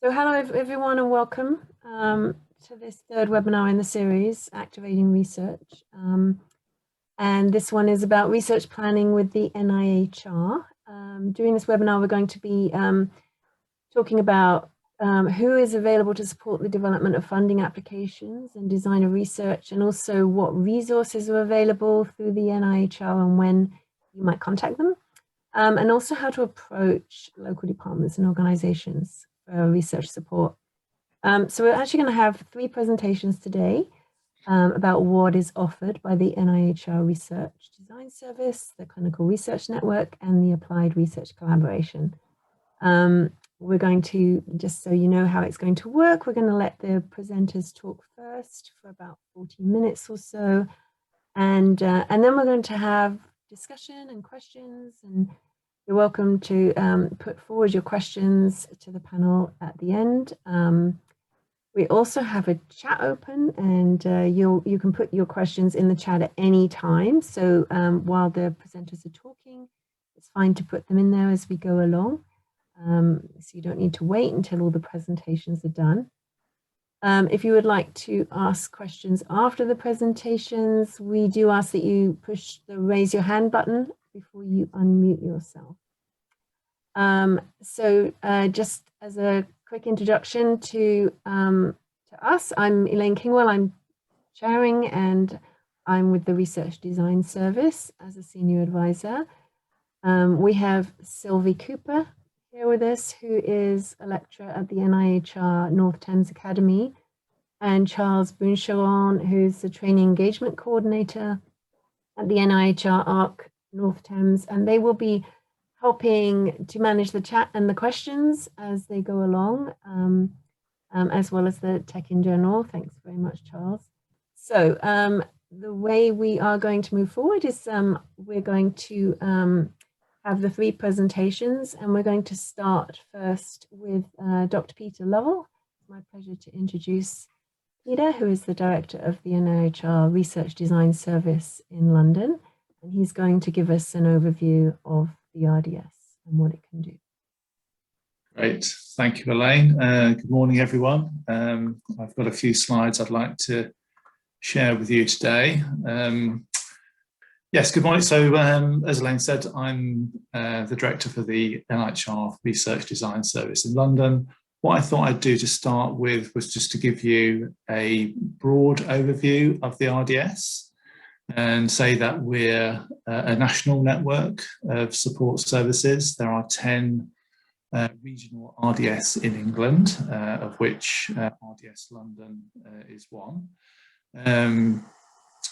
So hello everyone and welcome to this third webinar in the series, Activating Research. And this one is about research planning with the NIHR. During this webinar, we're going to be talking about who is available to support the development of funding applications and design of research, and also what resources are available through the NIHR and when you might contact them, and also how to approach local departments and organizations for research support. So we're actually going to have 3 presentations today about what is offered by the NIHR Research Design Service, the Clinical Research Network, and the Applied Research Collaboration. We're going to, just so you know how it's going to work, we're going to let the presenters talk first for about 40 minutes or so, and then we're going to have discussion and questions, and you're welcome to put forward your questions to the panel at the end. We also have a chat open, and you can put your questions in the chat at any time. So while the presenters are talking, it's fine to put them in there as we go along. So you don't need to wait until all the presentations are done. If you would like to ask questions after the presentations, we do ask that you push the raise your hand button before you unmute yourself. Just as a quick introduction to us, I'm Elaine Kingwell. I'm chairing, and I'm with the Research Design Service as a senior advisor. We have Sylvie Cooper here with us, who is a lecturer at the NIHR North Thames Academy, and Charles Booncharon, who's the training engagement coordinator at the NIHR ARC North Thames, and they will be helping to manage the chat and the questions as they go along, as well as the tech in general. Thanks very much, Charles. So the way we are going to move forward is we're going to have the 3 presentations, and we're going to start first with Dr. Peter Lovell. It's my pleasure to introduce Peter, who is the director of the NIHR Research Design Service in London, and he's going to give us an overview of the RDS and what it can do. Great, thank you, Elaine. Good morning, everyone. I've got a few slides I'd like to share with you today. Yes, good morning. So as Elaine said, I'm the director for the NIHR Research Design Service in London. What I thought I'd do to start with was just to give you a broad overview of the RDS, and say that we're a national network of support services. There are 10 regional RDS in England, of which RDS London is one.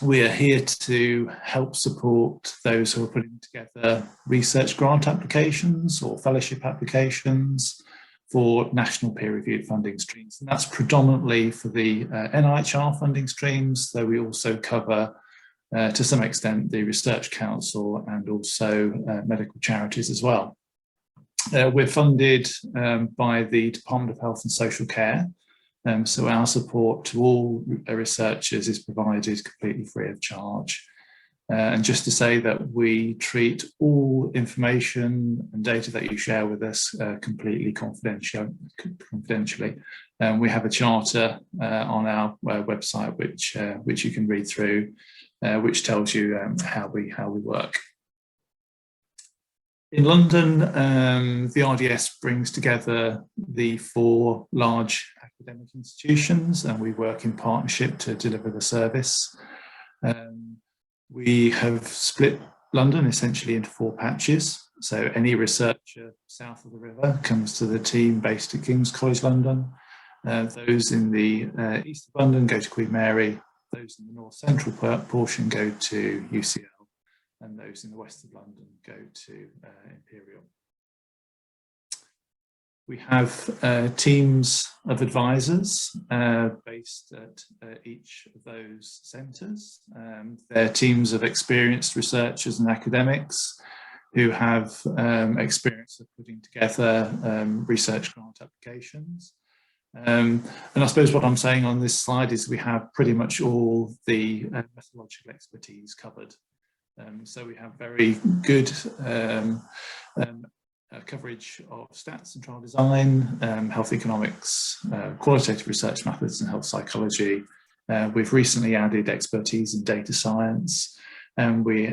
We are here to help support those who are putting together research grant applications or fellowship applications for national peer-reviewed funding streams. And that's predominantly for the NIHR funding streams, though we also cover to some extent the Research Council and also medical charities as well. We're funded by the Department of Health and Social Care, so our support to all researchers is provided completely free of charge. And just to say that we treat all information and data that you share with us completely confidentially. We have a charter on our website which you can read through, which tells you how we work. In London, the RDS brings together the 4 large academic institutions, and we work in partnership to deliver the service. We have split London essentially into 4 patches. So any researcher south of the river comes to the team based at King's College London. Those in the east of London go to Queen Mary. Those in the north central portion go to UCL, and those in the west of London go to Imperial. We have teams of advisors based at each of those centres. They're teams of experienced researchers and academics who have experience of putting together research grant applications. And I suppose what I'm saying on this slide is we have pretty much all the methodological expertise covered. So we have very good coverage of stats and trial design, health economics, qualitative research methods and health psychology. We've recently added expertise in data science, and we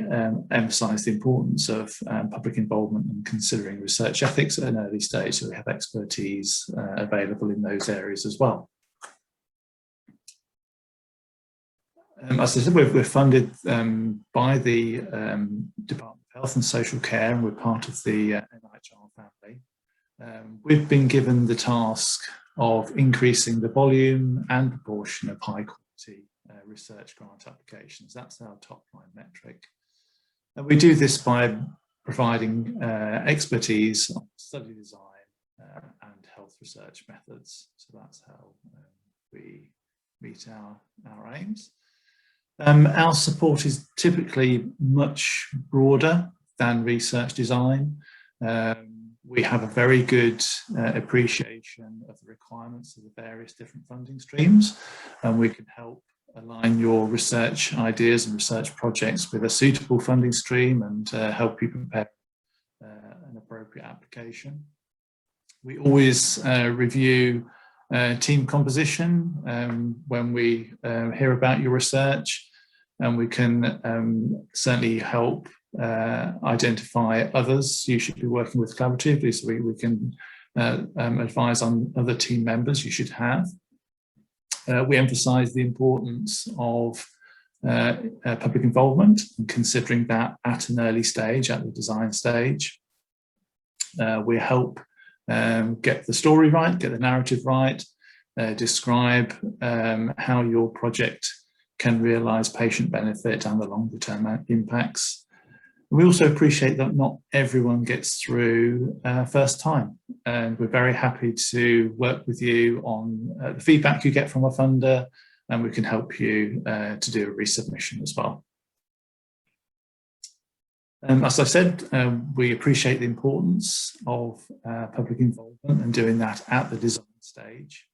emphasise the importance of public involvement and considering research ethics at an early stage, so we have expertise available in those areas as well. As I said, we're funded by the Department of Health and Social Care, and we're part of the NIHR family. We've been given the task of increasing the volume and proportion of high quality research grant applications. That's our top line metric. And we do this by providing expertise on study design and health research methods. So that's how we meet our aims. Our support is typically much broader than research design. We have a very good appreciation of the requirements of the various different funding streams, and we can help align your research ideas and research projects with a suitable funding stream and help you prepare an appropriate application. We always review team composition when we hear about your research, and we can certainly help identify others you should be working with collaboratively, so we can advise on other team members you should have. We emphasise the importance of public involvement and considering that at an early stage, at the design stage. We help get the story right, get the narrative right, describe how your project can realise patient benefit and the longer term impacts. We also appreciate that not everyone gets through first time, and we're very happy to work with you on the feedback you get from a funder, and we can help you to do a resubmission as well. As I said, we appreciate the importance of public involvement and doing that at the design stage.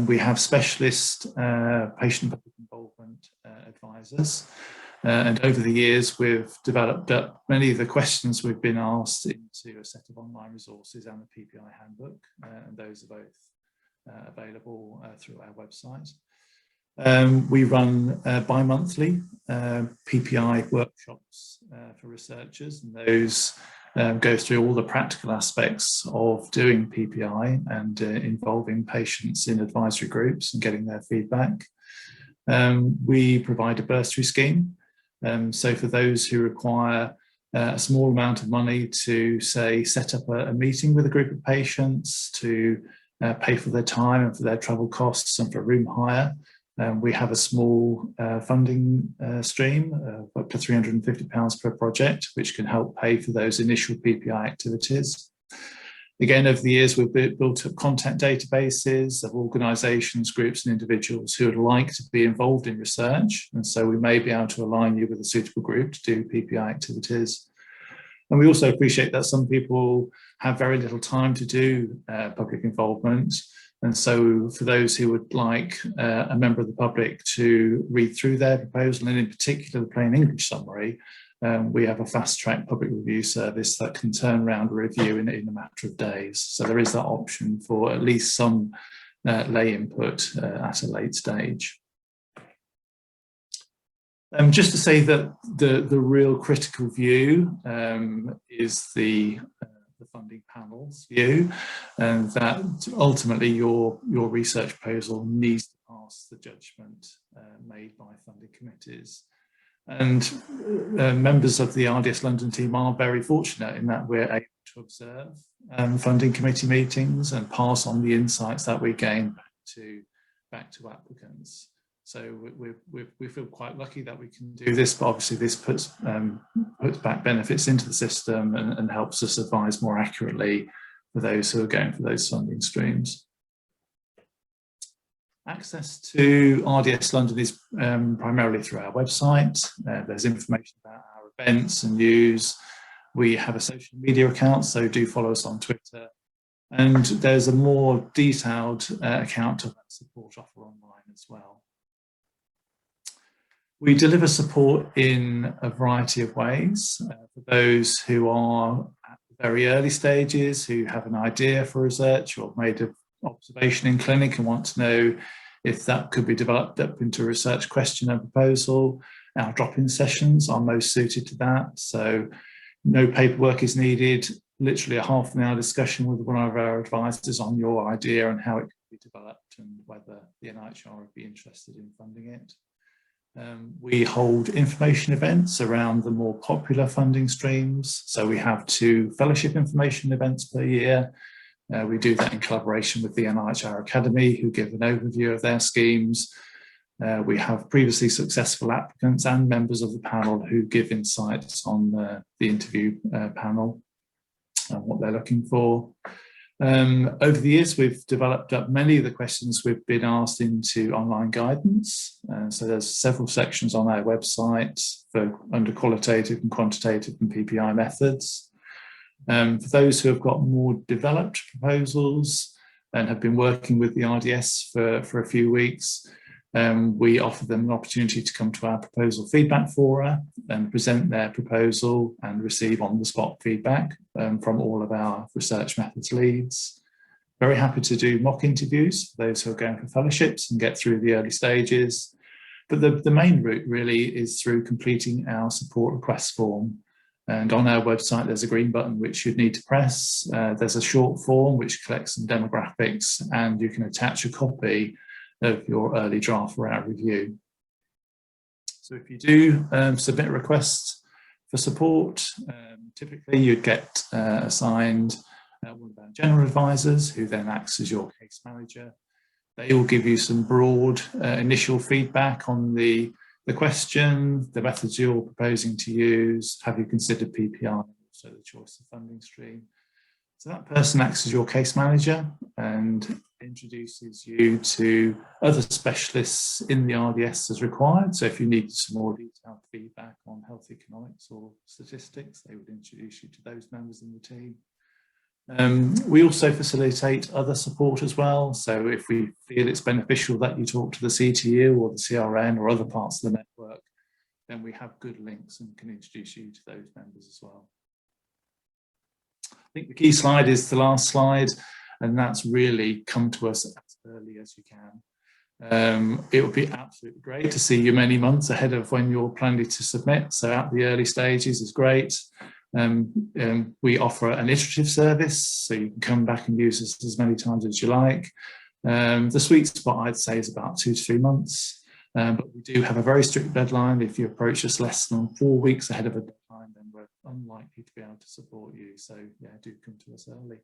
We have specialist patient public involvement advisors. And over the years, we've developed up many of the questions we've been asked into a set of online resources and the PPI handbook, and those are both available through our website. We run bi-monthly PPI workshops for researchers, and those go through all the practical aspects of doing PPI and involving patients in advisory groups and getting their feedback. We provide a bursary scheme. So for those who require a small amount of money to, say, set up a meeting with a group of patients, to pay for their time and for their travel costs and for room hire, we have a small funding stream of up to £350 per project, which can help pay for those initial PPI activities. Again, over the years, we've built up contact databases of organisations, groups and individuals who would like to be involved in research. And so we may be able to align you with a suitable group to do PPI activities. And we also appreciate that some people have very little time to do public involvement. And so for those who would like a member of the public to read through their proposal, and in particular the plain English summary, we have a fast-track public review service that can turn around a review in a matter of days. So there is that option for at least some lay input at a late stage. Just to say that the real critical view is the funding panel's view, and that ultimately your research proposal needs to pass the judgment made by funding committees. And members of the RDS London team are very fortunate in that we're able to observe funding committee meetings and pass on the insights that we gain back to applicants. So we feel quite lucky that we can do this, but obviously this puts back benefits into the system and helps us advise more accurately for those who are going for those funding streams. Access to RDS London is primarily through our website. There's information about our events and news. We have a social media account, so do follow us on Twitter. And there's a more detailed account of that support offer online as well. We deliver support in a variety of ways for those who are at the very early stages who have an idea for research or made an observation in clinic and want to know if that could be developed up into a research question and proposal. Our drop-in sessions are most suited to that. So no paperwork is needed, literally a half an hour discussion with one of our advisors on your idea and how it could be developed and whether the NIHR would be interested in funding it. We hold information events around the more popular funding streams. So we have 2 fellowship information events per year. We do that in collaboration with the NIHR Academy, who give an overview of their schemes. We have previously successful applicants and members of the panel who give insights on the interview panel and what they're looking for. Over the years, we've developed up many of the questions we've been asked into online guidance. So there's several sections on our website under qualitative and quantitative and PPI methods. For those who have got more developed proposals and have been working with the RDS for a few weeks, we offer them an opportunity to come to our proposal feedback fora and present their proposal and receive on-the-spot feedback from all of our research methods leads. Very happy to do mock interviews for those who are going for fellowships and get through the early stages. But the main route really is through completing our support request form. And on our website, there's a green button which you'd need to press. There's a short form which collects some demographics, and you can attach a copy of your early draft for our review. So if you do submit a request for support, typically you'd get assigned one of our general advisors, who then acts as your case manager. They will give you some broad initial feedback on the question, the methods you're proposing to use, have you considered PPI, so the choice of funding stream. So that person acts as your case manager and introduces you to other specialists in the RDS as required. So if you need some more detailed feedback on health economics or statistics, they would introduce you to those members in the team. We also facilitate other support as well. So if we feel it's beneficial that you talk to the CTU or the CRN or other parts of the network, then we have good links and can introduce you to those members as well. I think the key slide is the last slide, and that's really come to us as early as you can. It would be absolutely great to see you many months ahead of when you're planning to submit. So at the early stages is great. We offer an iterative service, so you can come back and use us as many times as you like. The sweet spot, I'd say, is about 2 to 3 months. But we do have a very strict deadline. If you approach us less than 4 weeks ahead of a deadline, then we're unlikely to be able to support you. So yeah, do come to us early.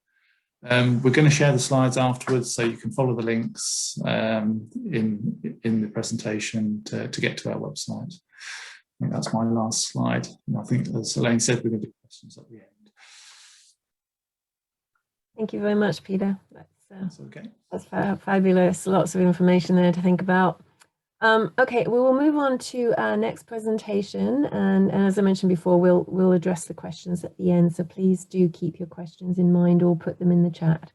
We're going to share the slides afterwards, so you can follow the links in the presentation to get to our website. I think that's my last slide. And I think, as Elaine said, we're going to do questions at the end. Thank you very much, Peter. That's okay. That's fabulous. Lots of information there to think about. Okay, we will move on to our next presentation, and as I mentioned before, we'll address the questions at the end, so please do keep your questions in mind or put them in the chat.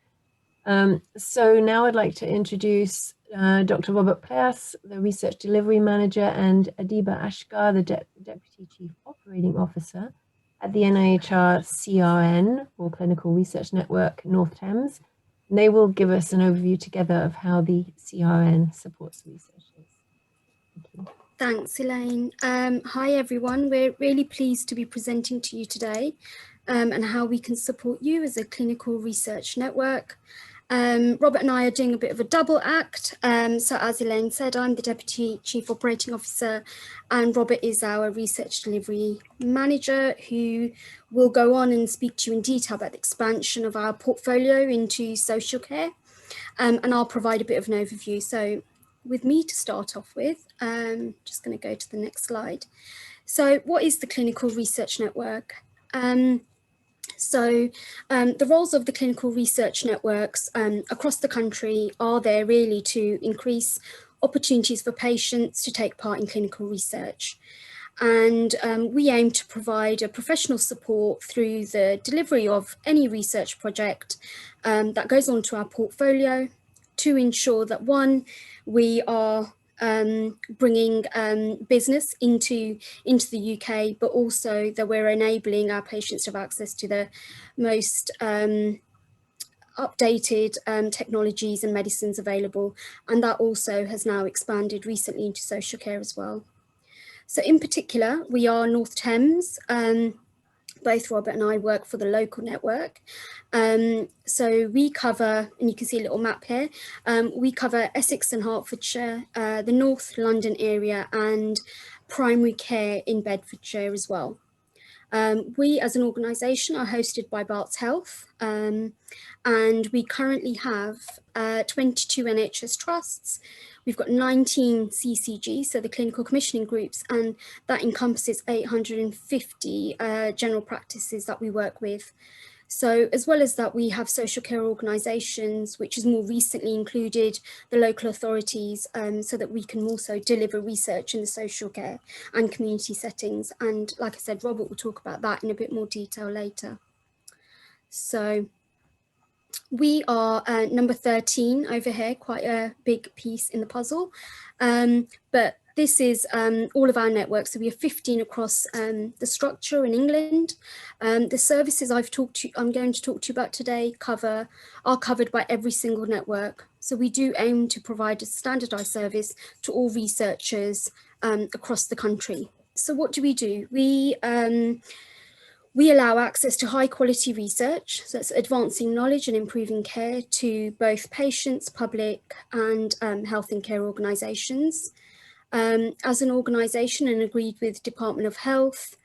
So now I'd like to introduce Dr. Robert Plas, the Research Delivery Manager, and Adiba Ashgar, the Deputy Chief Operating Officer at the NIHR CRN, or Clinical Research Network, North Thames. And they will give us an overview together of how the CRN supports researchers. Thanks, Elaine. Hi, everyone. We're really pleased to be presenting to you today and how we can support you as a clinical research network. Robert and I are doing a bit of a double act. So as Elaine said, I'm the Deputy Chief Operating Officer and Robert is our Research Delivery Manager, who will go on and speak to you in detail about the expansion of our portfolio into social care. And I'll provide a bit of an overview. So with me to start off with, just going to go to the next slide. So what is the Clinical Research Network? The roles of the clinical research networks across the country are there really to increase opportunities for patients to take part in clinical research. And we aim to provide a professional support through the delivery of any research project that goes onto our portfolio to ensure that, one, we are bringing business into the UK, but also that we're enabling our patients to have access to the most updated technologies and medicines available. And that also has now expanded recently into social care as well. So in particular, we are North Thames. Both Robert and I work for the local network. So we cover, and you can see a little map here, we cover Essex and Hertfordshire, the North London area, and primary care in Bedfordshire as well. We as an organisation are hosted by Barts Health, and we currently have 22 NHS trusts. We've got 19 CCGs, so the clinical commissioning groups, and that encompasses 850 general practices that we work with. So as well as that, we have social care organisations, which has more recently included the local authorities, so that we can also deliver research in the social care and community settings. And like I said, Robert will talk about that in a bit more detail later. So we are number 13 over here, quite a big piece in the puzzle. But this is all of our networks. So we have 15 across the structure in England. The services I'm going to talk to you about today are covered by every single network. So we do aim to provide a standardised service to all researchers across the country. So what do? We allow access to high quality research, so it's advancing knowledge and improving care to both patients, public and health and care organisations. As an organisation and agreed with Department of Health,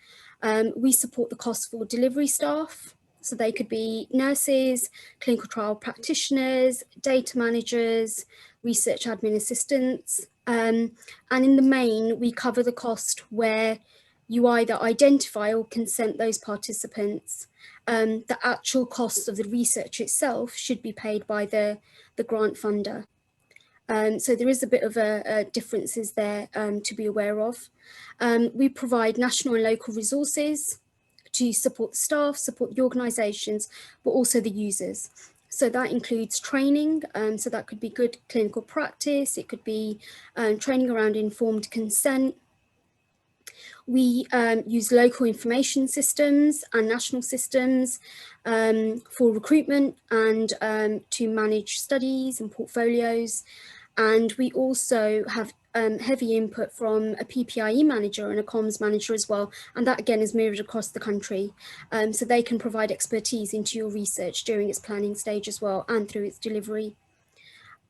we support the cost for delivery staff. So they could be nurses, clinical trial practitioners, data managers, research admin assistants. And in the main, we cover the cost where you either identify or consent those participants. The actual cost of the research itself should be paid by the grant funder. So there is a bit of a differences there to be aware of. We provide national and local resources to support the staff, support the organisations, but also the users. So that includes training, so that could be good clinical practice, it could be training around informed consent. We use local information systems and national systems for recruitment and to manage studies and portfolios. And we also have heavy input from a PPIE manager and a comms manager as well. And that again is mirrored across the country. So they can provide expertise into your research during its planning stage as well and through its delivery.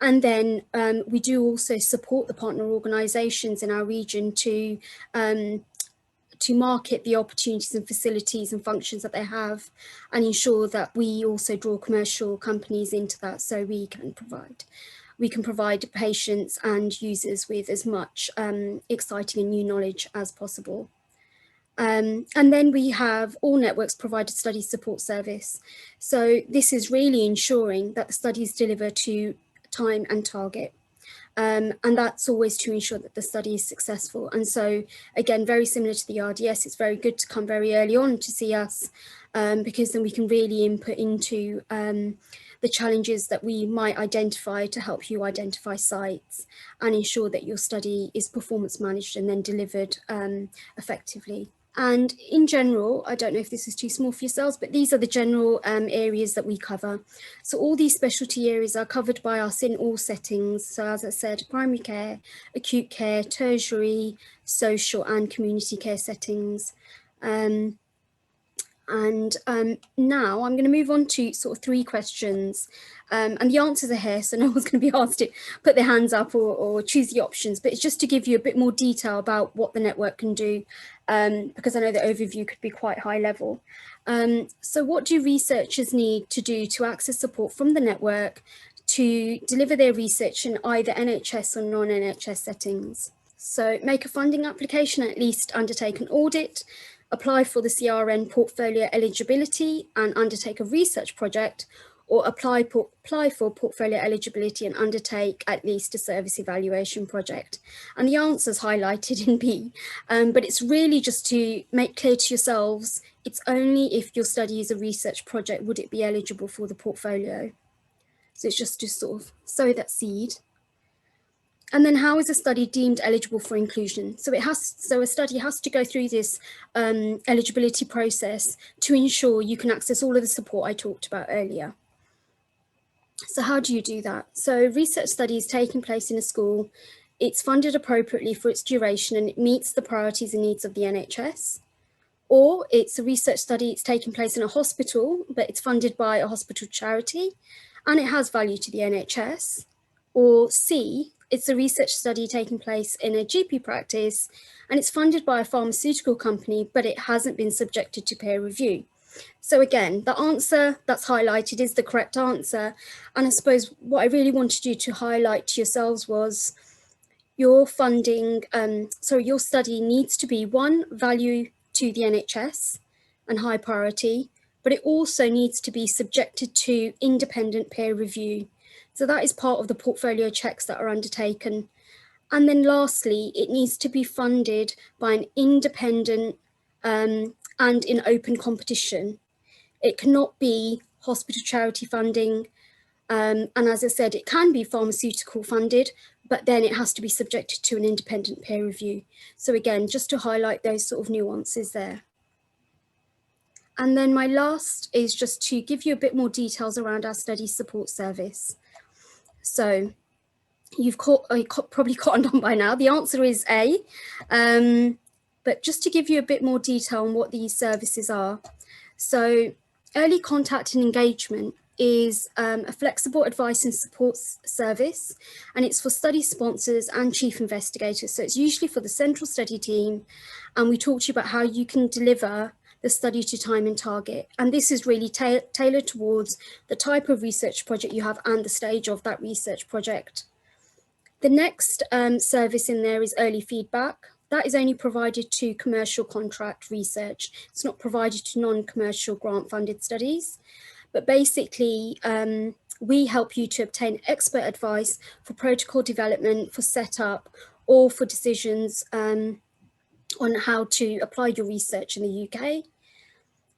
And then we do also support the partner organisations in our region to market the opportunities and facilities and functions that they have and ensure that we also draw commercial companies into that, so we can provide patients and users with as much exciting and new knowledge as possible. And then we have all networks provide a study support service. So this is really ensuring that the studies deliver to time and target. And that's always to ensure that the study is successful. And so, again, very similar to the RDS, it's very good to come very early on to see us, because then we can really input into the challenges that we might identify to help you identify sites and ensure that your study is performance managed and then delivered effectively. And in general, I don't know if this is too small for yourselves, but these are the general areas that we cover. So all these specialty areas are covered by us in all settings. So as I said, primary care, acute care, tertiary, social and community care settings. Now I'm going to move on to sort of 3 questions. And the answers are here, so no one's going to be asked to put their hands up or choose the options, but it's just to give you a bit more detail about what the network can do, because I know the overview could be quite high level. So what do researchers need to do to access support from the network to deliver their research in either NHS or non-NHS settings? So make a funding application, at least undertake an audit, apply for the CRN portfolio eligibility and undertake a research project, or apply for portfolio eligibility and undertake at least a service evaluation project. And the answer's highlighted in B, but it's really just to make clear to yourselves, it's only if your study is a research project would it be eligible for the portfolio. So it's just to sort of sow that seed. And then how is a study deemed eligible for inclusion? So a study has to go through this eligibility process to ensure you can access all of the support I talked about earlier. So how do you do that? So research study is taking place in a school, it's funded appropriately for its duration and it meets the priorities and needs of the NHS. Or it's a research study, it's taking place in a hospital, but it's funded by a hospital charity and it has value to the NHS. Or C, it's a research study taking place in a GP practice and it's funded by a pharmaceutical company, but it hasn't been subjected to peer review. So again, the answer that's highlighted is the correct answer. And I suppose what I really wanted you to highlight to yourselves was your funding, your study needs to be one, value to the NHS and high priority, but it also needs to be subjected to independent peer review. So that is part of the portfolio checks that are undertaken. And then lastly, it needs to be funded by an independent and in open competition. It cannot be hospital charity funding. And as I said, it can be pharmaceutical funded, but then it has to be subjected to an independent peer review. So again, just to highlight those sort of nuances there. And then my last is just to give you a bit more details around our study support service. So you've probably cottoned on by now. The answer is A, but just to give you a bit more detail on what these services are. So early contact and engagement is a flexible advice and support service, and it's for study sponsors and chief investigators. So it's usually for the central study team, and we talk to you about how you can deliver the study to time and target. And this is really tailored towards the type of research project you have and the stage of that research project. The next service in there is early feedback. That is only provided to commercial contract research. It's not provided to non-commercial grant-funded studies. But basically, we help you to obtain expert advice for protocol development, for setup, or for decisions on how to apply your research in the UK.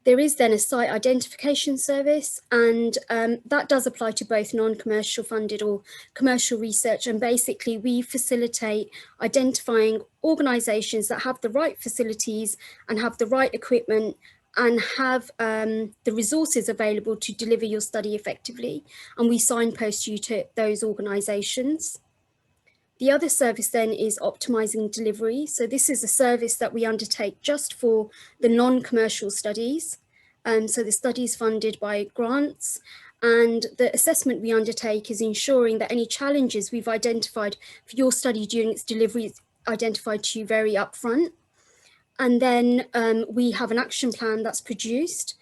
There is then a site identification service, and that does apply to both non-commercial funded or commercial research. And basically, we facilitate identifying organisations that have the right facilities and have the right equipment and have the resources available to deliver your study effectively. And we signpost you to those organisations. The other service then is optimising delivery. So this is a service that we undertake just for the non-commercial studies. So the study is funded by grants, and the assessment we undertake is ensuring that any challenges we've identified for your study during its delivery is identified to you very upfront. And then we have an action plan that's produced,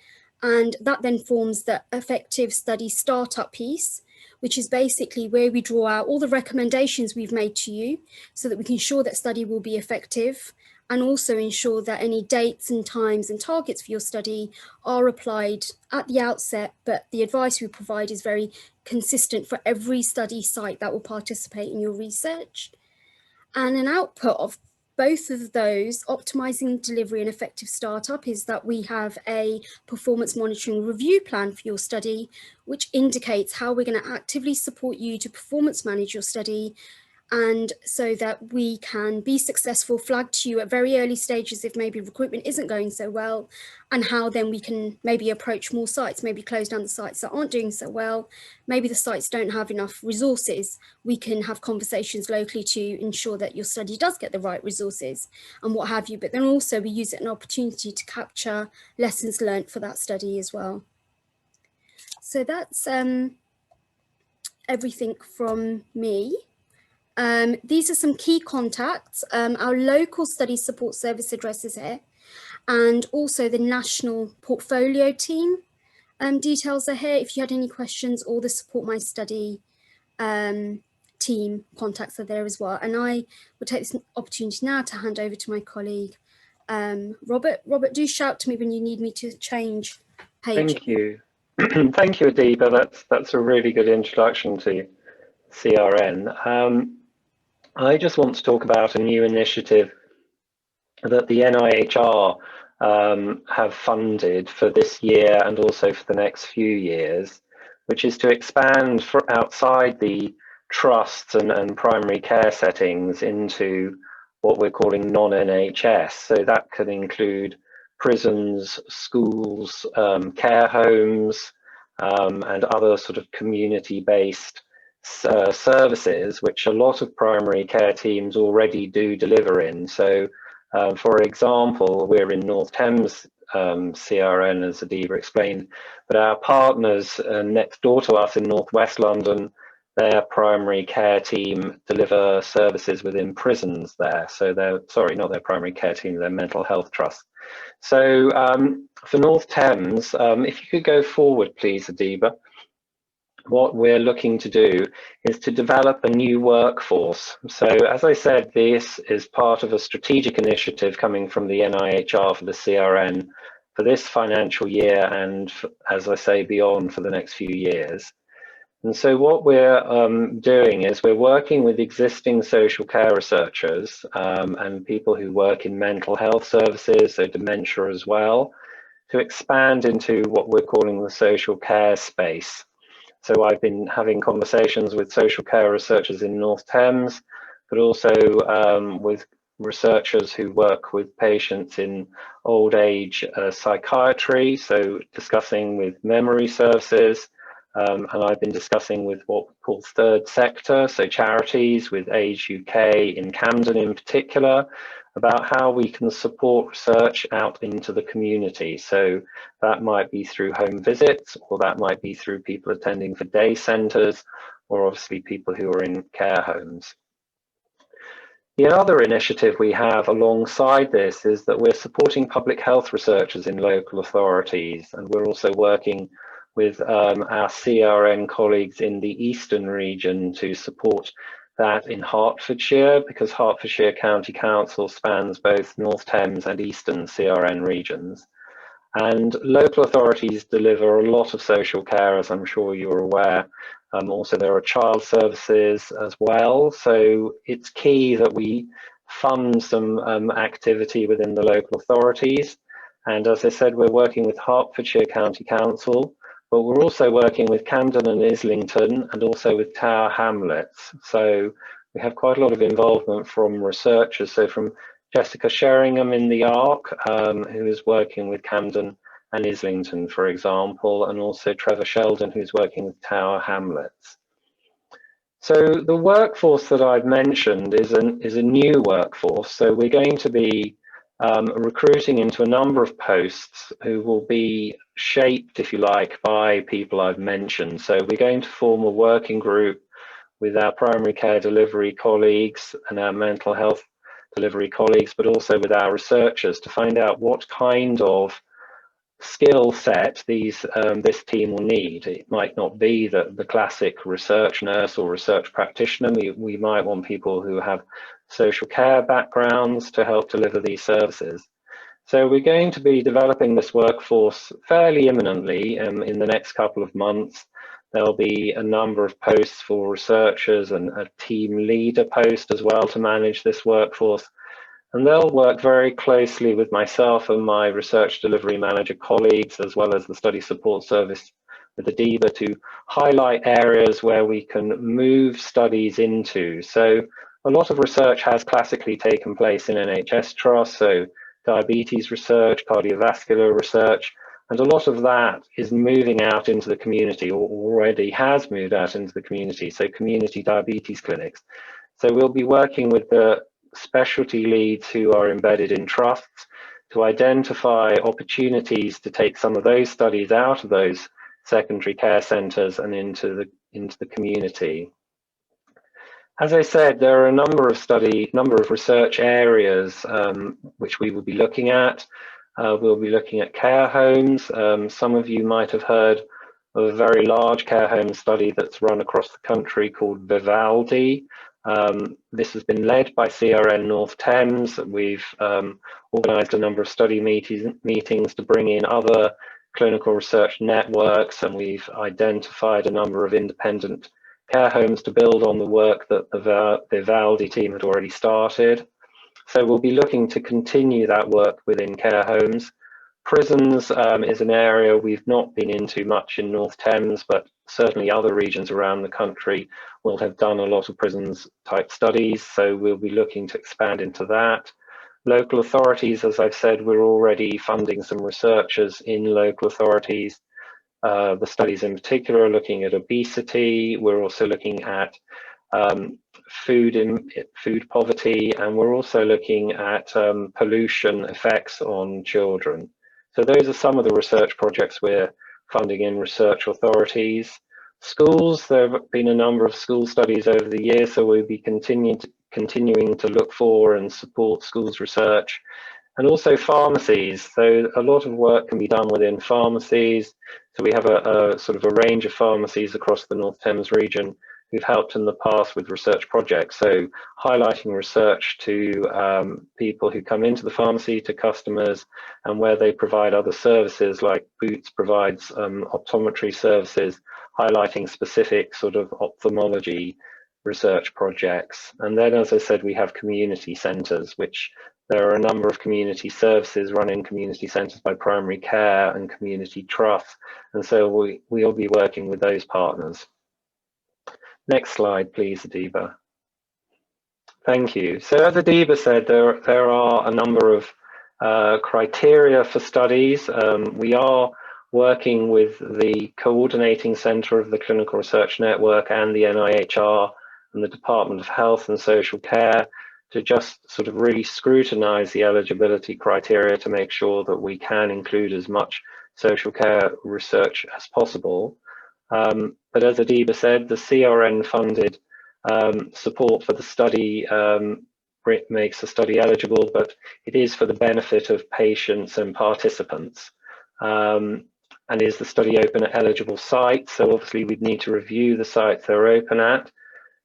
and that then forms the effective study startup piece, which is basically where we draw out all the recommendations we've made to you so that we can ensure that study will be effective, and also ensure that any dates and times and targets for your study are applied at the outset, but the advice we provide is very consistent for every study site that will participate in your research. And an output of both of those, optimising delivery and effective startup, is that we have a performance monitoring review plan for your study, which indicates how we're going to actively support you to performance manage your study, and so that we can be successful, flag to you at very early stages if maybe recruitment isn't going so well, and how then we can maybe approach more sites, maybe close down the sites that aren't doing so well. Maybe the sites don't have enough resources. We can have conversations locally to ensure that your study does get the right resources and what have you. But then also we use it an opportunity to capture lessons learned for that study as well. So that's everything from me. These are some key contacts. Our local study support service address is here, and also the national portfolio team details are here if you had any questions, or the Support My Study team contacts are there as well. And I will take this opportunity now to hand over to my colleague, Robert. Robert, do shout to me when you need me to change page. Thank you. Thank you, Adiba. That's a really good introduction to CRN. I just want to talk about a new initiative that the NIHR have funded for this year and also for the next few years, which is to expand outside the trusts and primary care settings into what we're calling non-NHS. So that could include prisons, schools, care homes, and other sort of community-based services, which a lot of primary care teams already do deliver in. So, for example, we're in North Thames CRN, as Adiba explained, but our partners next door to us in Northwest London, their primary care team deliver services within prisons there. So they're, sorry, not their primary care team, their mental health trust. So for North Thames, if you could go forward, please, Adiba. What we're looking to do is to develop a new workforce. So as I said, this is part of a strategic initiative coming from the NIHR for the CRN for this financial year and, as I say, beyond for the next few years. And so what we're doing is we're working with existing social care researchers and people who work in mental health services, so dementia as well, to expand into what we're calling the social care space. So I've been having conversations with social care researchers in North Thames, but also with researchers who work with patients in old age psychiatry, so discussing with memory services, and I've been discussing with what we call third sector, so charities with Age UK in Camden in particular, about how we can support research out into the community. So that might be through home visits, or that might be through people attending for day centres, or obviously people who are in care homes. The other initiative we have alongside this is that we're supporting public health researchers in local authorities, and we're also working with our CRN colleagues in the Eastern region to support that in Hertfordshire, because Hertfordshire County Council spans both North Thames and Eastern CRN regions. And local authorities deliver a lot of social care, as I'm sure you're aware. Also, there are child services as well. So it's key that we fund some activity within the local authorities. And as I said, we're working with Hertfordshire County Council, but we're also working with Camden and Islington and also with Tower Hamlets. So we have quite a lot of involvement from researchers. So from Jessica Sheringham in the ARC, who is working with Camden and Islington, for example, and also Trevor Sheldon, who's working with Tower Hamlets. So the workforce that I've mentioned is a new workforce. So we're going to be recruiting into a number of posts who will be shaped, if you like, by people I've mentioned. So we're going to form a working group with our primary care delivery colleagues and our mental health delivery colleagues, but also with our researchers to find out what kind of skill set this team will need. It might not be the classic research nurse or research practitioner. We might want people who have social care backgrounds to help deliver these services. So we're going to be developing this workforce fairly imminently in the next couple of months. There'll be a number of posts for researchers and a team leader post as well to manage this workforce. And they'll work very closely with myself and my research delivery manager colleagues, as well as the study support service with Adiba, to highlight areas where we can move studies into. So a lot of research has classically taken place in NHS trusts, so diabetes research, cardiovascular research, and a lot of that is moving out into the community, or already has moved out into the community, so community diabetes clinics. So we'll be working with the specialty leads who are embedded in trusts to identify opportunities to take some of those studies out of those secondary care centres and into the community. As I said, there are a number of research areas which we will be looking at. We'll be looking at care homes. Some of you might have heard of a very large care home study that's run across the country called Vivaldi. This has been led by CRN North Thames. We've organised a number of study meetings to bring in other clinical research networks, and we've identified a number of independent care homes to build on the work that the Vivaldi team had already started. So we'll be looking to continue that work within care homes, Prisons is an area we've not been into much in North Thames, but certainly other regions around the country will have done a lot of prisons type studies, so we'll be looking to expand into that. Local authorities, as I've said, we're already funding some researchers in local authorities. The studies in particular are looking at obesity. We're also looking at food poverty, and we're also looking at pollution effects on children. So those are some of the research projects we're funding in research authorities. Schools, there have been a number of school studies over the years, so we'll be continuing to look for and support schools research. And also pharmacies, so a lot of work can be done within pharmacies. So we have a sort of a range of pharmacies across the North Thames region who've helped in the past with research projects. So highlighting research to people who come into the pharmacy, to customers, and where they provide other services, like Boots provides optometry services, highlighting specific sort of ophthalmology research projects. And then, as I said, we have community centres, which there are a number of community services run in community centres by primary care and community trusts. And so we'll be working with those partners. Next slide, please, Adiba. Thank you. So as Adiba said, there are a number of criteria for studies. We are working with the coordinating centre of the Clinical Research Network and the NIHR and the Department of Health and Social Care to just sort of really scrutinise the eligibility criteria to make sure that we can include as much social care research as possible. But as Adiba said, the CRN funded support for the study makes the study eligible, but it is for the benefit of patients and participants. And is the study open at eligible sites? So obviously we'd need to review the sites they're open at.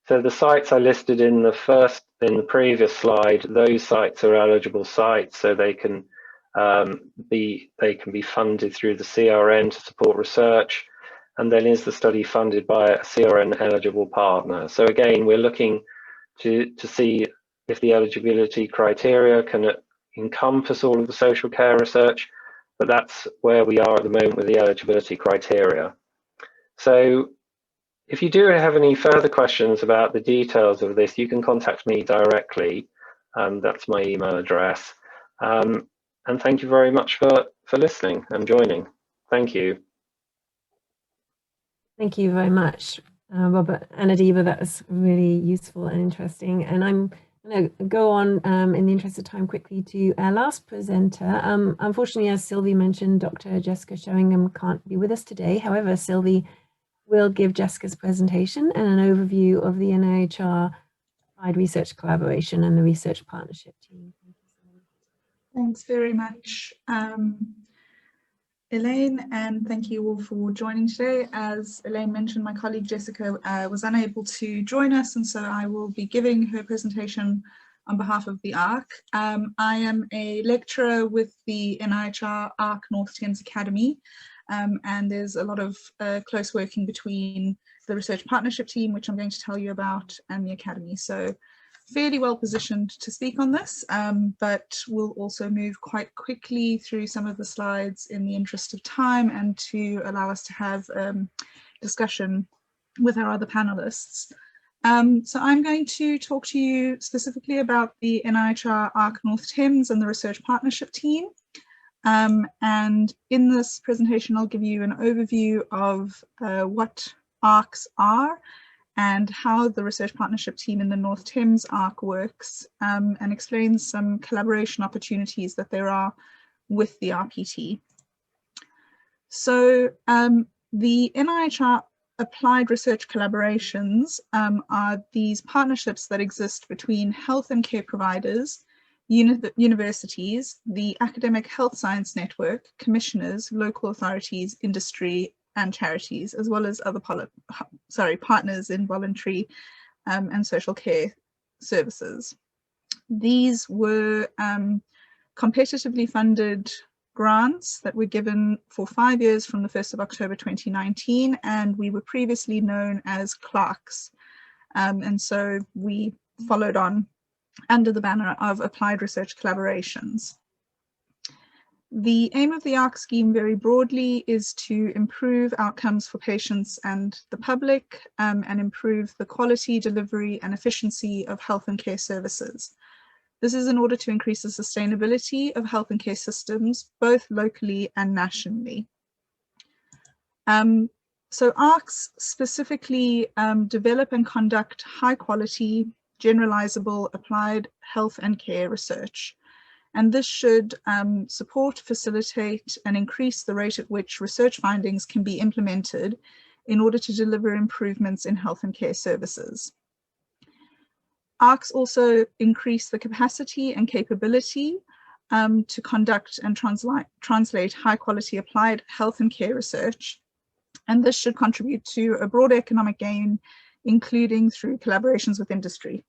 So the sites I listed in the previous slide, those sites are eligible sites, so they can be funded through the CRN to support research. And then is the study funded by a CRN eligible partner? So again, we're looking to see if the eligibility criteria can encompass all of the social care research, but that's where we are at the moment with the eligibility criteria. So if you do have any further questions about the details of this, you can contact me directly. That's my email address. And thank you very much for listening and joining. Thank you. Thank you very much, Robert and Adiba. That was really useful and interesting. And I'm going to go on in the interest of time quickly to our last presenter. Unfortunately, as Sylvie mentioned, Dr. Jessica Sheringham can't be with us today. However, Sylvie will give Jessica's presentation and an overview of the NIHR Applied Research Collaboration and the Research Partnership Team. Thank you, Sylvie. Thanks very much, Elaine, and thank you all for joining today. As Elaine mentioned, my colleague Jessica was unable to join us, and so I will be giving her presentation on behalf of the ARC. I am a lecturer with the NIHR ARC North Thames Academy, and there's a lot of close working between the research partnership team, which I'm going to tell you about, and the Academy. So fairly well positioned to speak on this, but we'll also move quite quickly through some of the slides in the interest of time and to allow us to have discussion with our other panelists. So I'm going to talk to you specifically about the NIHR ARC North Thames and the research partnership team. And in this presentation, I'll give you an overview of what ARCs are and how the research partnership team in the North Thames ARC works, and explain some collaboration opportunities that there are with the RPT. So the NIHR Applied Research Collaborations are these partnerships that exist between health and care providers, universities, the Academic Health Science Network, commissioners, local authorities, industry, and charities, as well as other partners in voluntary and social care services. These were competitively funded grants that were given for 5 years from the 1st of October 2019, and we were previously known as CLARCs. And so we followed on under the banner of Applied Research Collaborations. The aim of the ARC scheme very broadly is to improve outcomes for patients and the public and improve the quality, delivery and efficiency of health and care services. This is in order to increase the sustainability of health and care systems, both locally and nationally. So ARCs specifically develop and conduct high quality, generalizable applied health and care research. And this should support, facilitate, and increase the rate at which research findings can be implemented in order to deliver improvements in health and care services. ARCs also increase the capacity and capability to conduct and translate high quality applied health and care research. And this should contribute to a broader economic gain, including through collaborations with industry.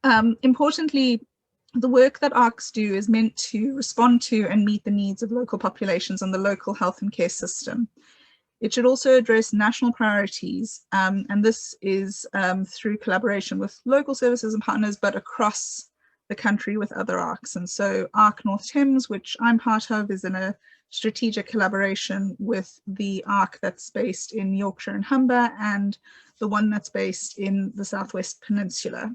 Importantly, the work that ARCs do is meant to respond to and meet the needs of local populations and the local health and care system. It should also address national priorities, and this is through collaboration with local services and partners, but across the country with other ARCs. And so ARC North Thames, which I'm part of, is in a strategic collaboration with the ARC that's based in Yorkshire and Humber and the one that's based in the Southwest Peninsula.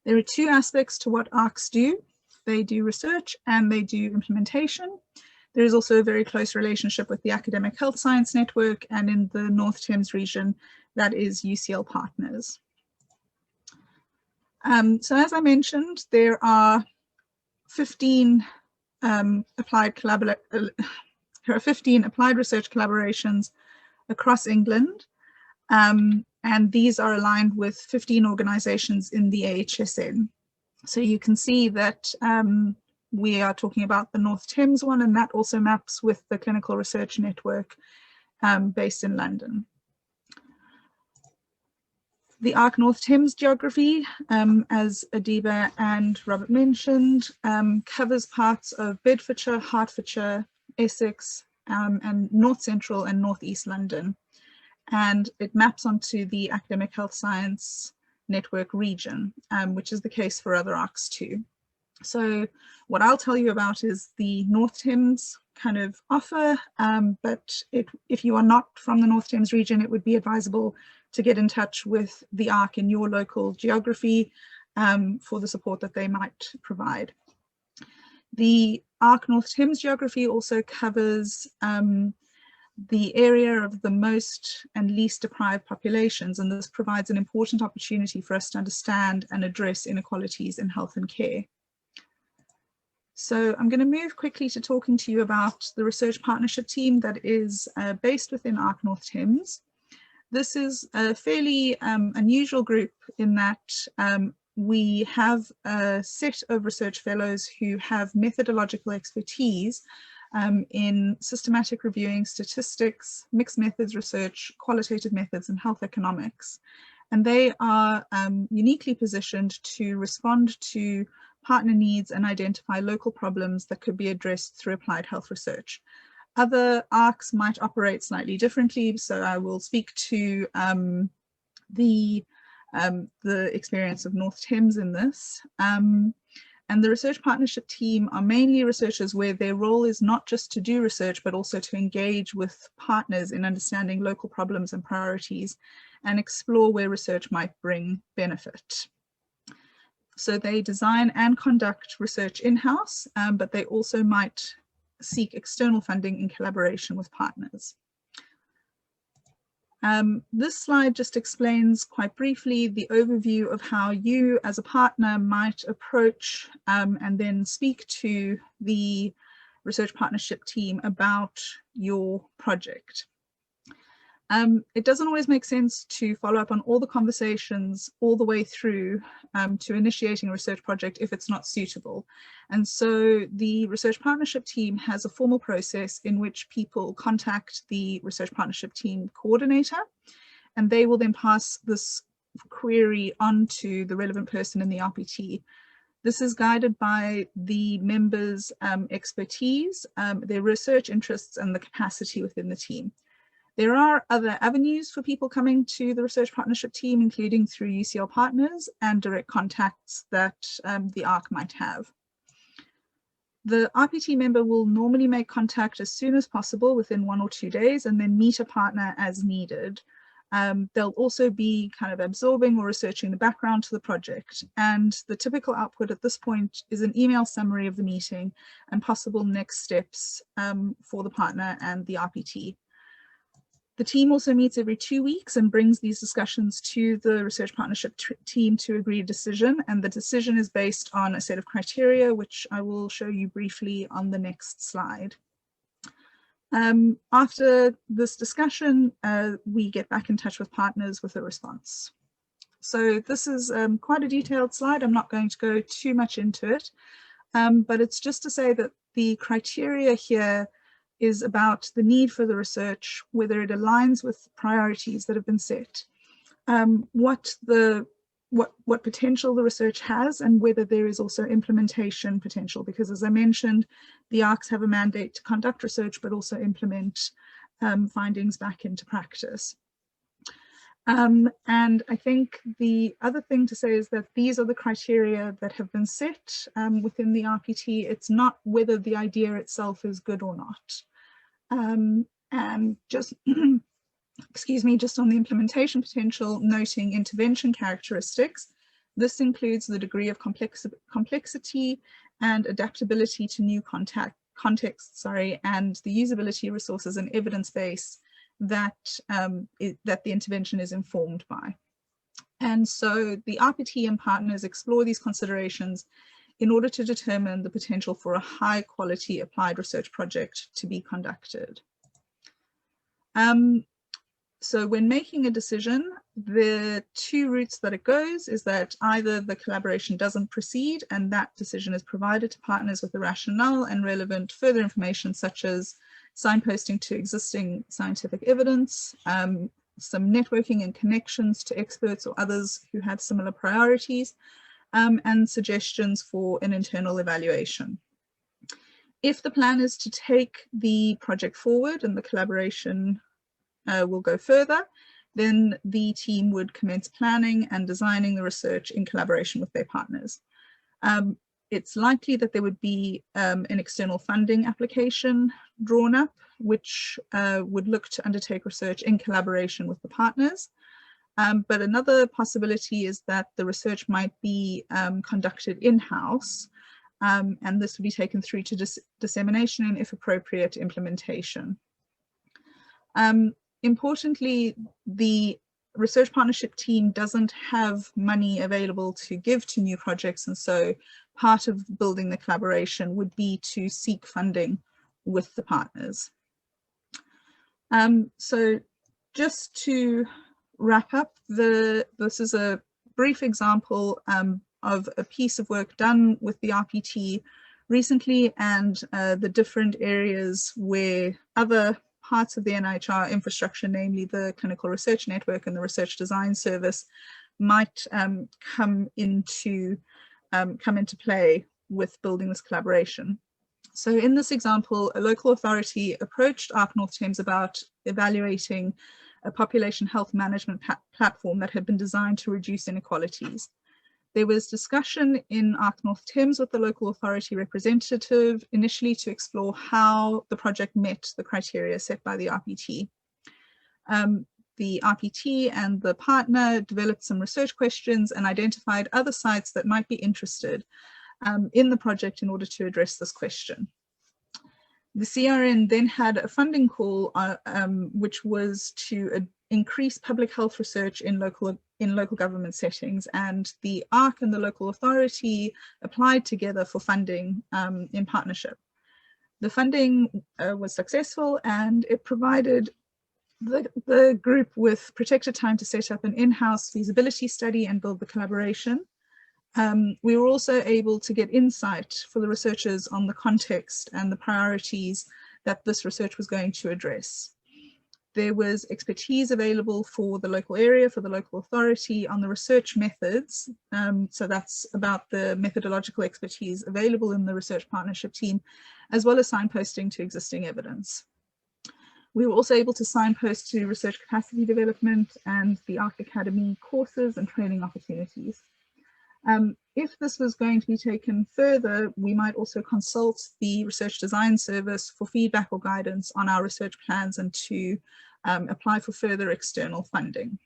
There are two aspects to what ARCs do. They do research and they do implementation. There is also a very close relationship with the Academic Health Science Network, and in the North Thames region, that is UCL Partners. So as I mentioned, there are 15 applied research collaborations across England. And these are aligned with 15 organizations in the AHSN. So you can see that we are talking about the North Thames one, and that also maps with the Clinical Research Network based in London. The ARC North Thames geography, as Adiba and Robert mentioned, covers parts of Bedfordshire, Hertfordshire, Essex, and North Central and North East London. And it maps onto the Academic Health Science Network region, which is the case for other ARCs too. So what I'll tell you about is the North Thames kind of offer, but if you are not from the North Thames region, it would be advisable to get in touch with the ARC in your local geography for the support that they might provide. The ARC North Thames geography also covers the area of the most and least deprived populations, and this provides an important opportunity for us to understand and address inequalities in health and care. So I'm going to move quickly to talking to you about the research partnership team that is based within ARC North Thames. This is a fairly unusual group in that we have a set of research fellows who have methodological expertise in systematic reviewing, statistics, mixed methods research, qualitative methods, and health economics. And they are uniquely positioned to respond to partner needs and identify local problems that could be addressed through applied health research. Other ARCs might operate slightly differently, so I will speak to the experience of North Thames in this. And the research partnership team are mainly researchers where their role is not just to do research, but also to engage with partners in understanding local problems and priorities and explore where research might bring benefit. So they design and conduct research in-house, but they also might seek external funding in collaboration with partners. This slide just explains quite briefly the overview of how you as a partner might approach and then speak to the research partnership team about your project. It doesn't always make sense to follow up on all the conversations all the way through to initiating a research project if it's not suitable. And so the research partnership team has a formal process in which people contact the research partnership team coordinator, and they will then pass this query on to the relevant person in the RPT. This is guided by the members' expertise, their research interests, and the capacity within the team. There are other avenues for people coming to the research partnership team, including through UCL Partners and direct contacts that the ARC might have. The RPT member will normally make contact as soon as possible within 1 or 2 days and then meet a partner as needed. They'll also be kind of absorbing or researching the background to the project. And the typical output at this point is an email summary of the meeting and possible next steps for the partner and the RPT. The team also meets every 2 weeks and brings these discussions to the research partnership team to agree a decision. And the decision is based on a set of criteria, which I will show you briefly on the next slide. After this discussion, we get back in touch with partners with a response. So this is quite a detailed slide. I'm not going to go too much into it, but it's just to say that the criteria here is about the need for the research, whether it aligns with priorities that have been set, what potential the research has, and whether there is also implementation potential, because as I mentioned, the ARCs have a mandate to conduct research, but also implement findings back into practice. And I think the other thing to say is that these are the criteria that have been set within the RPT. It's not whether the idea itself is good or not. And just, excuse me, just on the implementation potential, noting intervention characteristics. This includes the degree of complexity and adaptability to new contexts, and the usability, resources, and evidence base that, that the intervention is informed by. And so the RPT and partners explore these considerations in order to determine the potential for a high quality applied research project to be conducted. So when making a decision, the 2 routes that it goes is that either the collaboration doesn't proceed and that decision is provided to partners with the rationale and relevant further information, such as signposting to existing scientific evidence, some networking and connections to experts or others who have similar priorities, and suggestions for an internal evaluation. If the plan is to take the project forward and the collaboration will go further, then the team would commence planning and designing the research in collaboration with their partners. It's likely that there would be an external funding application drawn up, which would look to undertake research in collaboration with the partners. But another possibility is that the research might be conducted in-house, and this would be taken through to dissemination and, if appropriate, implementation. Importantly, the research partnership team doesn't have money available to give to new projects, and so part of building the collaboration would be to seek funding with the partners. So just to wrap up, this is a brief example of a piece of work done with the RPT recently, and the different areas where other parts of the NIHR infrastructure, namely the Clinical Research Network and the Research Design Service, might come into play with building this collaboration. So in this example, a local authority approached ARC North Thames about evaluating a population health management platform that had been designed to reduce inequalities. There was discussion in ARC North Thames with the local authority representative initially to explore how the project met the criteria set by the RPT. The RPT and the partner developed some research questions and identified other sites that might be interested in the project in order to address this question. The CRN then had a funding call, which was to increase public health research in local government settings, and the ARC and the local authority applied together for funding in partnership. The funding was successful, and it provided the group with protected time to set up an in-house feasibility study and build the collaboration. We were also able to get insight for the researchers on the context and the priorities that this research was going to address. There was expertise available for the local area, for the local authority on the research methods. So that's about the methodological expertise available in the research partnership team, as well as signposting to existing evidence. We were also able to signpost to research capacity development and the ARC Academy courses and training opportunities. If this was going to be taken further, we might also consult the Research Design Service for feedback or guidance on our research plans and to apply for further external funding.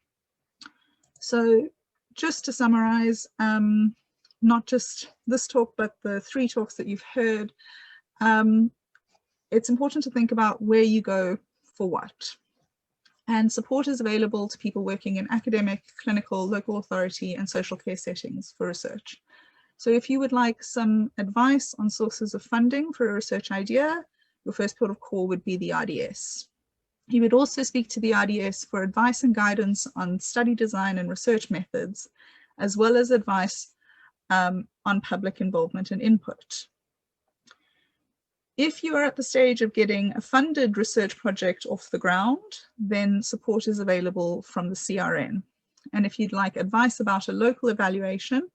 So just to summarize, not just this talk, but the 3 talks that you've heard, it's important to think about where you go for what. And support is available to people working in academic, clinical, local authority, and social care settings for research. So if you would like some advice on sources of funding for a research idea, your first port of call would be the RDS. You would also speak to the RDS for advice and guidance on study design and research methods, as well as advice on public involvement and input. If you are at the stage of getting a funded research project off the ground, then support is available from the CRN. And if you'd like advice about a local evaluation,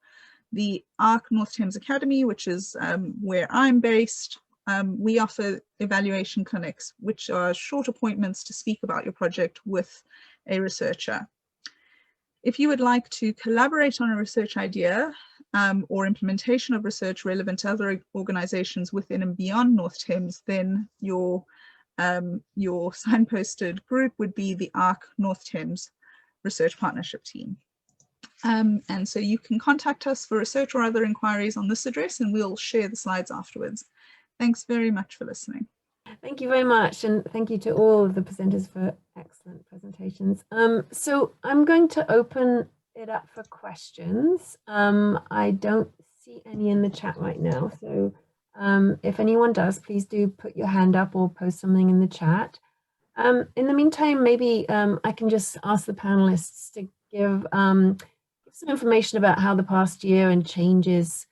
the NIHR North Thames Academy, which is where I'm based, we offer evaluation clinics, which are short appointments to speak about your project with a researcher. If you would like to collaborate on a research idea or implementation of research relevant to other organizations within and beyond North Thames, then your signposted group would be the NIHR North Thames Research Partnership Team. And so you can contact us for research or other inquiries on this address, and we'll share the slides afterwards. Thanks very much for listening. Thank you very much, and thank you to all of the presenters for excellent presentations. So I'm going to open it up for questions. I don't see any in the chat right now, so if anyone does, please do put your hand up or post something in the chat. In the meantime, maybe I can just ask the panelists to give some information about how the past year and changes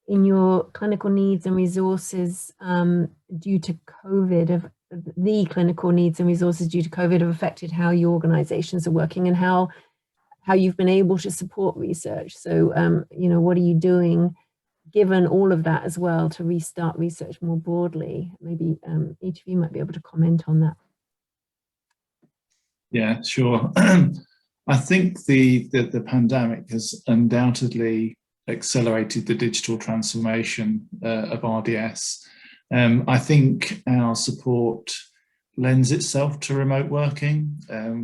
in your clinical needs and resources due to COVID, the clinical needs and resources due to COVID have affected how your organizations are working and how you've been able to support research. So, you know, what are you doing given all of that as well to restart research more broadly? Maybe each of you might be able to comment on that. Yeah, sure. I think the pandemic has undoubtedly accelerated the digital transformation of RDS. I think our support lends itself to remote working.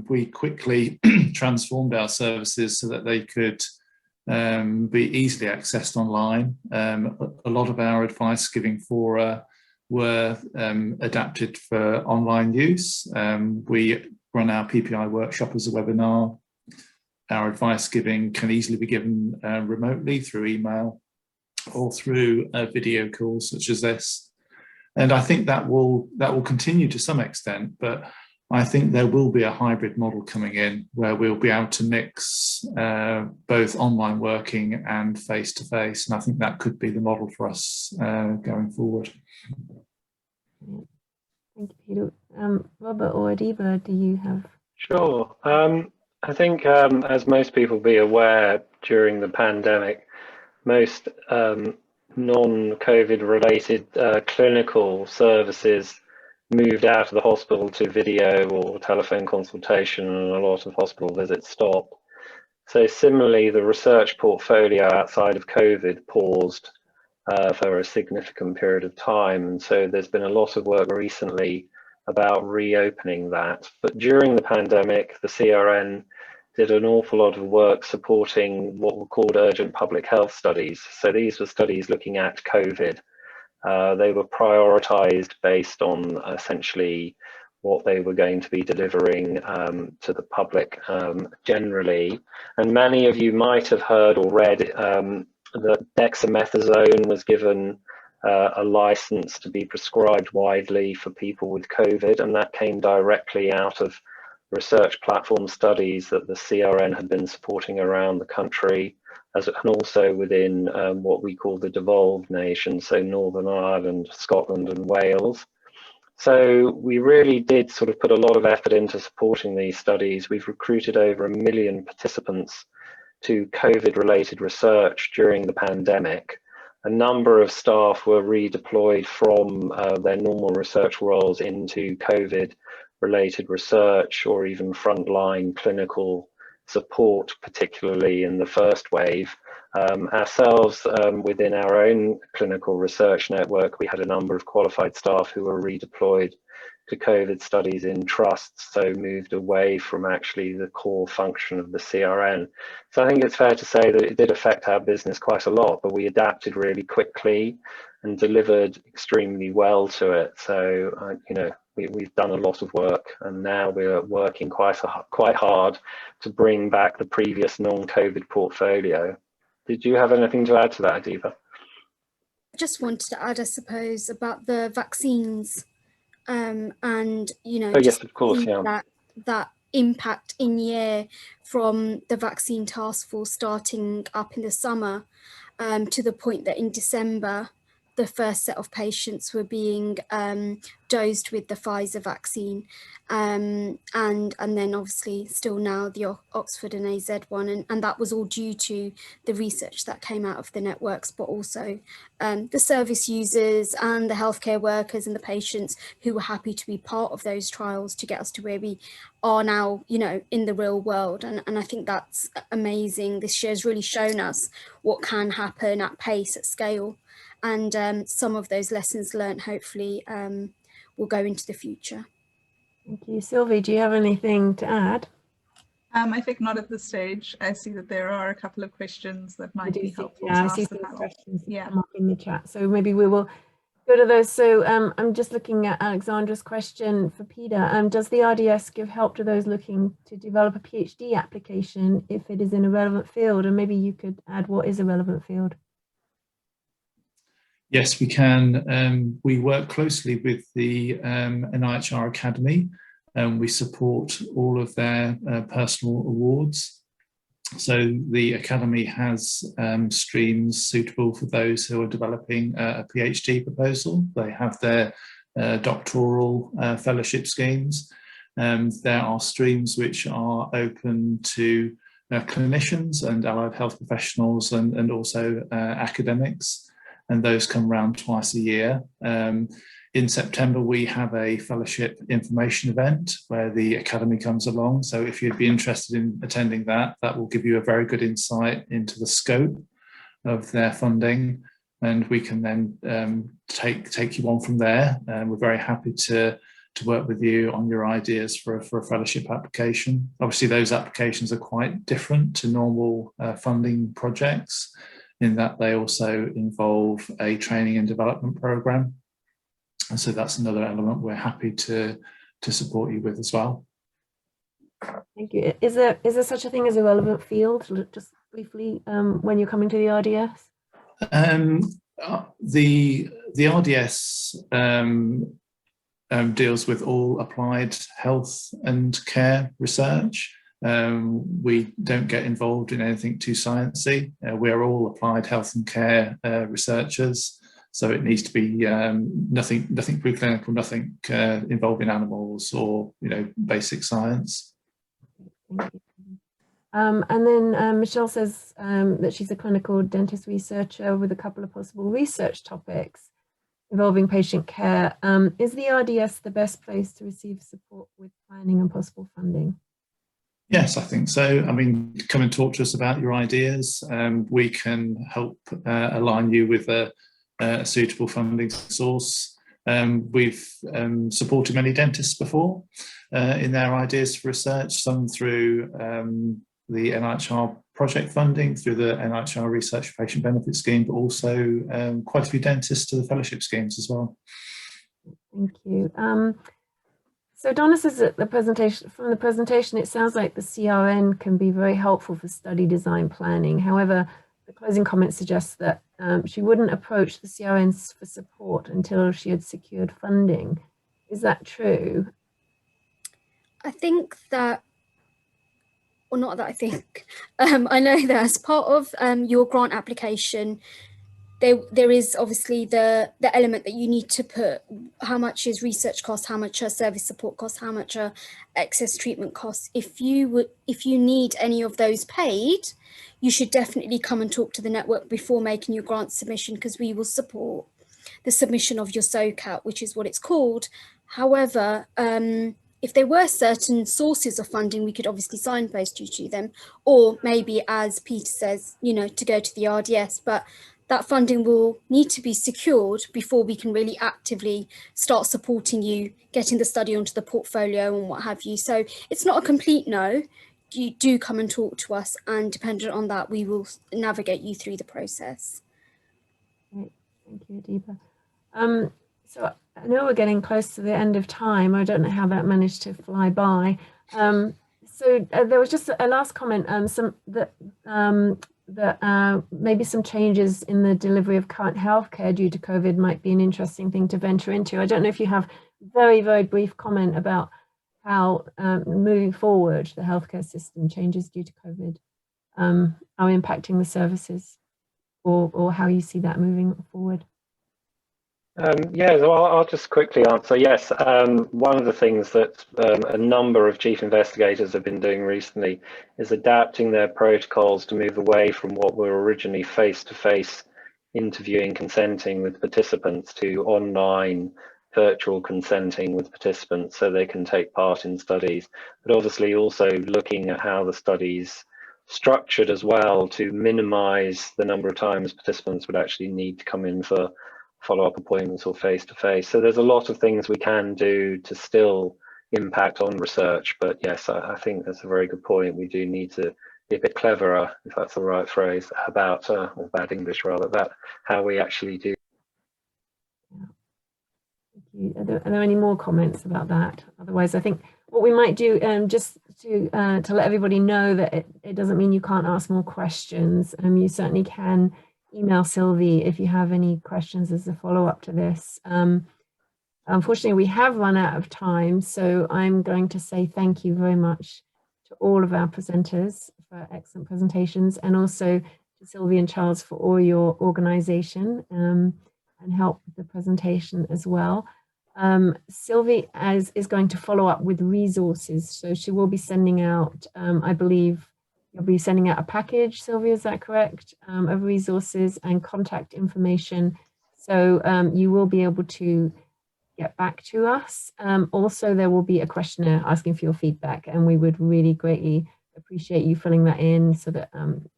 We quickly transformed our services so that they could be easily accessed online. A lot of our advice giving fora were adapted for online use. We run our PPI workshop as a webinar. Our advice giving can easily be given remotely through email or through video calls such as this. And I think that will continue to some extent, but I think there will be a hybrid model coming in where we'll be able to mix both online working and face-to-face. And I think that could be the model for us going forward. Thank you, Peter. Robert or Adiba, do you have? Sure. I think, as most people be aware, during the pandemic, most non-COVID related clinical services moved out of the hospital to video or telephone consultation, and a lot of hospital visits stopped. So similarly, the research portfolio outside of COVID paused for a significant period of time. And so there's been a lot of work recently about reopening that. But during the pandemic, the CRN did an awful lot of work supporting what were called urgent public health studies. So these were studies looking at COVID. They were prioritized based on essentially what they were going to be delivering to the public generally. And many of you might have heard or read that dexamethasone was given a license to be prescribed widely for people with COVID, and that came directly out of research platform studies that the CRN had been supporting around the country, and also within what we call the devolved nations, so Northern Ireland, Scotland and Wales. So we really did sort of put a lot of effort into supporting these studies. We've recruited over 1 million participants to COVID-related research during the pandemic. A number of staff were redeployed from their normal research roles into COVID-related research or even frontline clinical support, particularly in the first wave. Ourselves, within our own clinical research network, we had a number of qualified staff who were redeployed to COVID studies in trusts, so moved away from actually the core function of the CRN. So I think it's fair to say that it did affect our business quite a lot, but we adapted really quickly and delivered extremely well to it. So, you know, we've done a lot of work, and now we're working quite hard to bring back the previous non-COVID portfolio. Did you have anything to add to that, Adiba? I just wanted to add, I suppose, about the vaccines, and, you know, oh yes, of course, yeah, that impact in year from the vaccine task force starting up in the summer, to the point that in December the first set of patients were being dosed with the Pfizer vaccine, and then obviously still now the Oxford and AZ one, and that was all due to the research that came out of the networks, but also the service users and the healthcare workers and the patients who were happy to be part of those trials to get us to where we are now, you know, in the real world. And I think that's amazing. This year has really shown us what can happen at pace, at scale. And some of those lessons learned, hopefully, will go into the future. Thank you. Sylvie, do you have anything to add? I think not at this stage. I see that there are a couple of questions that might be helpful to ask the panel. Questions that come up in the chat, so maybe we will go to those. So I'm just looking at Alexandra's question for Peter. Does the RDS give help to those looking to develop a PhD application if it is in a relevant field? And maybe you could add what is a relevant field. Yes, we can. We work closely with the NIHR Academy, and we support all of their personal awards. So the Academy has streams suitable for those who are developing a PhD proposal. They have their doctoral fellowship schemes. There are streams which are open to clinicians and allied health professionals, and also academics. And those come around twice a year. In September, we have a fellowship information event where the Academy comes along. So if you'd be interested in attending that, that will give you a very good insight into the scope of their funding. And we can then take you on from there. And we're very happy to work with you on your ideas for a fellowship application. Obviously, those applications are quite different to normal funding projects, in that they also involve a training and development program. And so that's another element we're happy to support you with as well. Thank you. Is there such a thing as a relevant field, just briefly, when you're coming to the RDS? The RDS deals with all applied health and care research. We don't get involved in anything too sciencey. We're all applied health and care researchers, so it needs to be nothing preclinical, nothing involving animals or basic science. Thank you. And then Michelle says that she's a clinical dentist researcher with a couple of possible research topics involving patient care. Is the RDS the best place to receive support with planning and possible funding? Yes, I think so. I mean, come and talk to us about your ideas. We can help align you with a suitable funding source. We've supported many dentists before in their ideas for research, some through the NIHR project funding, through the NIHR Research Patient Benefit Scheme, but also quite a few dentists to the fellowship schemes as well. Thank you. So Donna says that from the presentation, it sounds like the CRN can be very helpful for study design planning. However, the closing comment suggests that she wouldn't approach the CRNs for support until she had secured funding. Is that true? I think that, or not that I think, I know that as part of your grant application, there is obviously the element that you need to put how much is research costs, how much are service support costs, how much are excess treatment costs. If you need any of those paid, you should definitely come and talk to the network before making your grant submission, because we will support the submission of your SOCAT, which is what it's called. However, if there were certain sources of funding, we could obviously signpost you to them, or maybe, as Peter says, you know, to go to the RDS, but that funding will need to be secured before we can really actively start supporting you, getting the study onto the portfolio and what have you. So it's not a complete no. You do come and talk to us, and dependent on that, we will navigate you through the process. Great. Thank you, Adiba. So I know we're getting close to the end of time. I don't know how that managed to fly by. There was just a last comment, maybe some changes in the delivery of current healthcare due to COVID might be an interesting thing to venture into. I don't know if you have very, very brief comment about how moving forward the healthcare system changes due to COVID are impacting the services, or how you see that moving forward. Yeah, so I'll just quickly answer. Yes, one of the things that a number of chief investigators have been doing recently is adapting their protocols to move away from what were originally face-to-face interviewing, consenting with participants, to online virtual consenting with participants so they can take part in studies, but obviously also looking at how the studies structured as well to minimize the number of times participants would actually need to come in for follow-up appointments or face-to-face. So there's a lot of things we can do to still impact on research, but yes, I think that's a very good point. We do need to be a bit cleverer, if that's the right phrase, about, or bad English rather, about how we actually do. Are there any more comments about that? Otherwise, I think what we might do, just to let everybody know that it doesn't mean you can't ask more questions. You certainly can email Sylvie if you have any questions as a follow-up to this. Unfortunately, we have run out of time, so I'm going to say thank you very much to all of our presenters for excellent presentations, and also to Sylvie and Charles for all your organisation and help with the presentation as well. Sylvie is going to follow up with resources, so she will be sending out, I believe, you'll be sending out a package, Sylvia, is that correct, of resources and contact information. So you will be able to get back to us. Also, there will be a questionnaire asking for your feedback, and we would really greatly appreciate you filling that in so that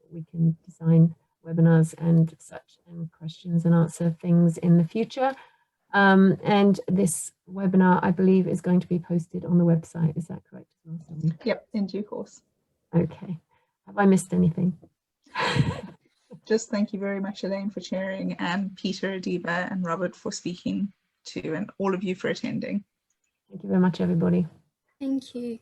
we can design webinars and such, and questions and answer things in the future. And this webinar, I believe, is going to be posted on the website. Is that correct? Yep, in due course. Okay. Have I missed anything? Just thank you very much, Elaine, for chairing, and Peter, Adiba, and Robert for speaking too, and all of you for attending. Thank you very much, everybody. Thank you.